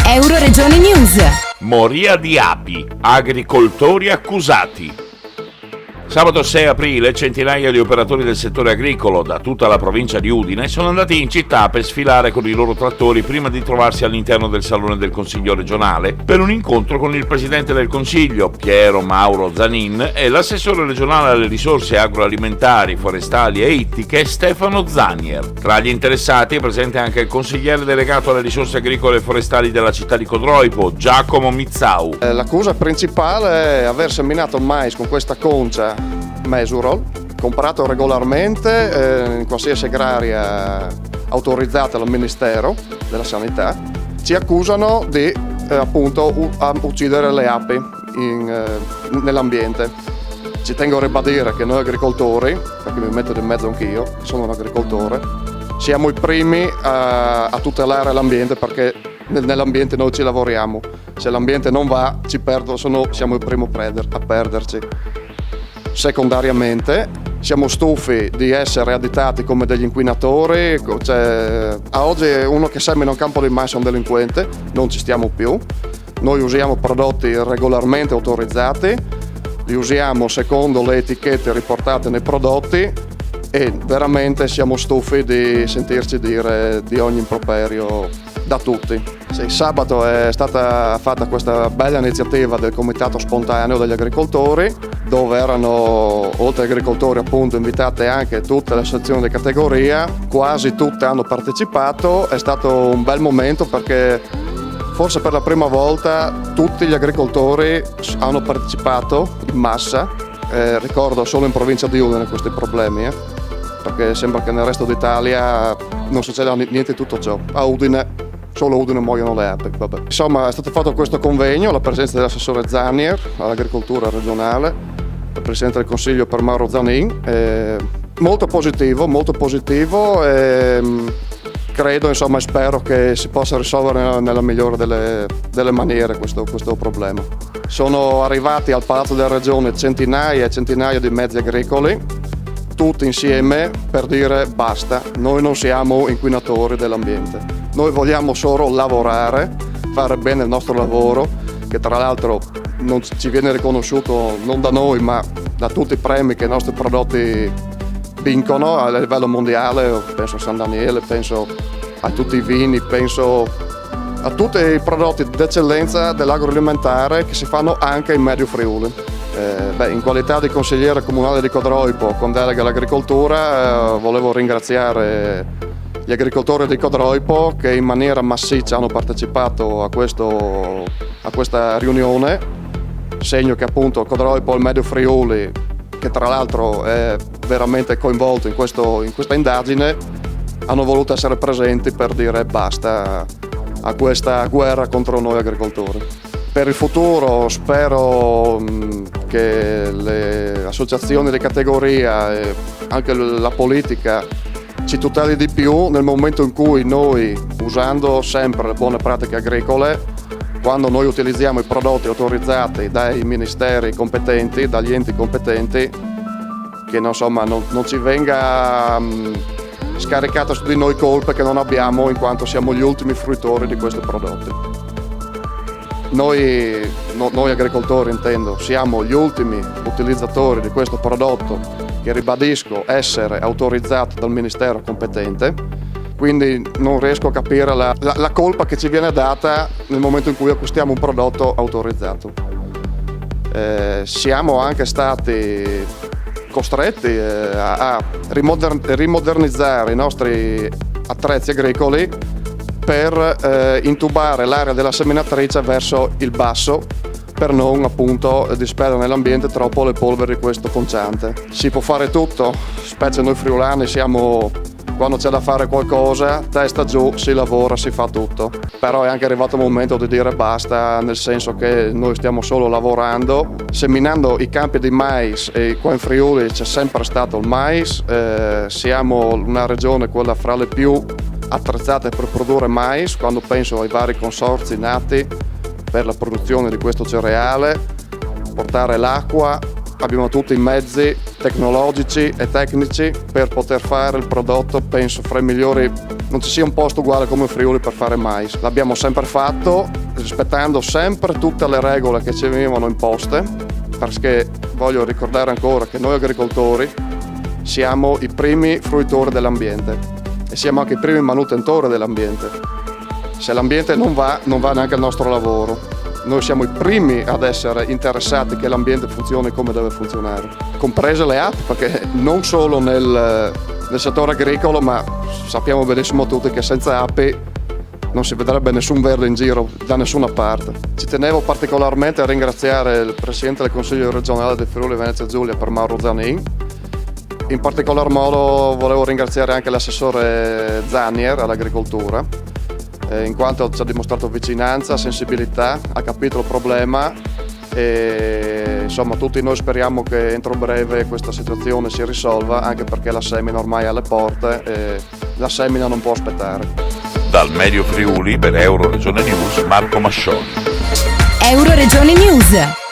Euroregione News. Moria di api, agricoltori accusati. Sabato 6 aprile centinaia di operatori del settore agricolo da tutta la provincia di Udine sono andati in città per sfilare con i loro trattori prima di trovarsi all'interno del Salone del Consiglio regionale per un incontro con il Presidente del Consiglio, Piero Mauro Zanin, e l'assessore regionale alle risorse agroalimentari, forestali e ittiche, Stefano Zanier. Tra gli interessati è presente anche il consigliere delegato alle risorse agricole e forestali della città di Codroipo, Giacomo Mizzau. L'accusa principale è aver seminato il mais con questa concia Mesurol, comprato regolarmente in qualsiasi agraria autorizzata dal Ministero della Sanità. Ci accusano di uccidere le api nell'ambiente. Ci tengo a ribadire che noi agricoltori, perché mi metto in mezzo anch'io, sono un agricoltore, siamo i primi a tutelare l'ambiente, perché nell'ambiente noi ci lavoriamo. Se l'ambiente non va, ci perdono, siamo i primi a perderci. Secondariamente, siamo stufi di essere additati come degli inquinatori. A oggi uno che semina un campo di mais è un delinquente, non ci stiamo più. Noi usiamo prodotti regolarmente autorizzati, li usiamo secondo le etichette riportate nei prodotti e veramente siamo stufi di sentirci dire di ogni improperio da tutti. Sì, sabato è stata fatta questa bella iniziativa del Comitato Spontaneo degli Agricoltori, dove erano, oltre agli agricoltori appunto, invitate anche tutte le associazioni di categoria. Quasi tutte hanno partecipato. È stato un bel momento perché forse per la prima volta tutti gli agricoltori hanno partecipato in massa. Ricordo solo in provincia di Udine questi problemi, perché sembra che nel resto d'Italia non succeda niente di tutto ciò. A Udine, solo Udine muoiono le api. Vabbè. Insomma, è stato fatto questo convegno alla presenza dell'assessore Zanier all'agricoltura regionale, il Presidente del Consiglio per Mauro Zanin. Molto positivo. Credo, insomma, spero che si possa risolvere nella migliore delle maniere questo problema. Sono arrivati al Palazzo della Regione centinaia e centinaia di mezzi agricoli, tutti insieme per dire basta, noi non siamo inquinatori dell'ambiente. Noi vogliamo solo lavorare, fare bene il nostro lavoro, che tra l'altro non ci viene riconosciuto non da noi ma da tutti i premi che i nostri prodotti vincono a livello mondiale. Penso a San Daniele, penso a tutti i vini, penso a tutti i prodotti d'eccellenza dell'agroalimentare che si fanno anche in Medio Friuli. In qualità di consigliere comunale di Codroipo con delega all'agricoltura, volevo ringraziare gli agricoltori di Codroipo che in maniera massiccia hanno partecipato a questa riunione, segno che appunto Codroipo e il Medio Friuli, che tra l'altro è veramente coinvolto in questa indagine, hanno voluto essere presenti per dire basta a questa guerra contro noi agricoltori. Per il futuro spero che le associazioni di categoria e anche la politica ci tuteli di più nel momento in cui noi, usando sempre le buone pratiche agricole, quando noi utilizziamo i prodotti autorizzati dai ministeri competenti, dagli enti competenti, che non ci venga scaricata su di noi colpe che non abbiamo in quanto siamo gli ultimi fruitori di questi prodotti. Noi agricoltori intendo, siamo gli ultimi utilizzatori di questo prodotto che ribadisco essere autorizzato dal Ministero competente, quindi non riesco a capire la colpa che ci viene data nel momento in cui acquistiamo un prodotto autorizzato. Siamo anche stati costretti a rimodernizzare i nostri attrezzi agricoli per intubare l'area della seminatrice verso il basso per non appunto disperdere nell'ambiente troppo le polveri di questo conciante. Si può fare tutto, specie noi friulani quando c'è da fare qualcosa, testa giù, si lavora, si fa tutto. Però è anche arrivato il momento di dire basta, nel senso che noi stiamo solo lavorando, seminando i campi di mais, e qua in Friuli c'è sempre stato il mais, siamo una regione quella fra le più attrezzate per produrre mais, quando penso ai vari consorzi nati per la produzione di questo cereale, portare l'acqua, abbiamo tutti i mezzi tecnologici e tecnici per poter fare il prodotto, penso, fra i migliori non ci sia un posto uguale come Friuli per fare mais. L'abbiamo sempre fatto, rispettando sempre tutte le regole che ci venivano imposte, perché voglio ricordare ancora che noi agricoltori siamo i primi fruitori dell'ambiente e siamo anche i primi manutentori dell'ambiente. Se l'ambiente non va neanche il nostro lavoro. Noi siamo i primi ad essere interessati che l'ambiente funzioni come deve funzionare, comprese le api, perché non solo nel settore agricolo, ma sappiamo benissimo tutti che senza api non si vedrebbe nessun verde in giro da nessuna parte. Ci tenevo particolarmente a ringraziare il Presidente del Consiglio regionale del Friuli Venezia Giulia per Mauro Zanin. In particolar modo volevo ringraziare anche l'assessore Zanier all'agricoltura, in quanto ci ha dimostrato vicinanza, sensibilità, ha capito il problema e insomma tutti noi speriamo che entro breve questa situazione si risolva, anche perché la semina ormai è alle porte e la semina non può aspettare. Dal Medio Friuli per Euroregione News, Marco Mascioni. Euroregione News.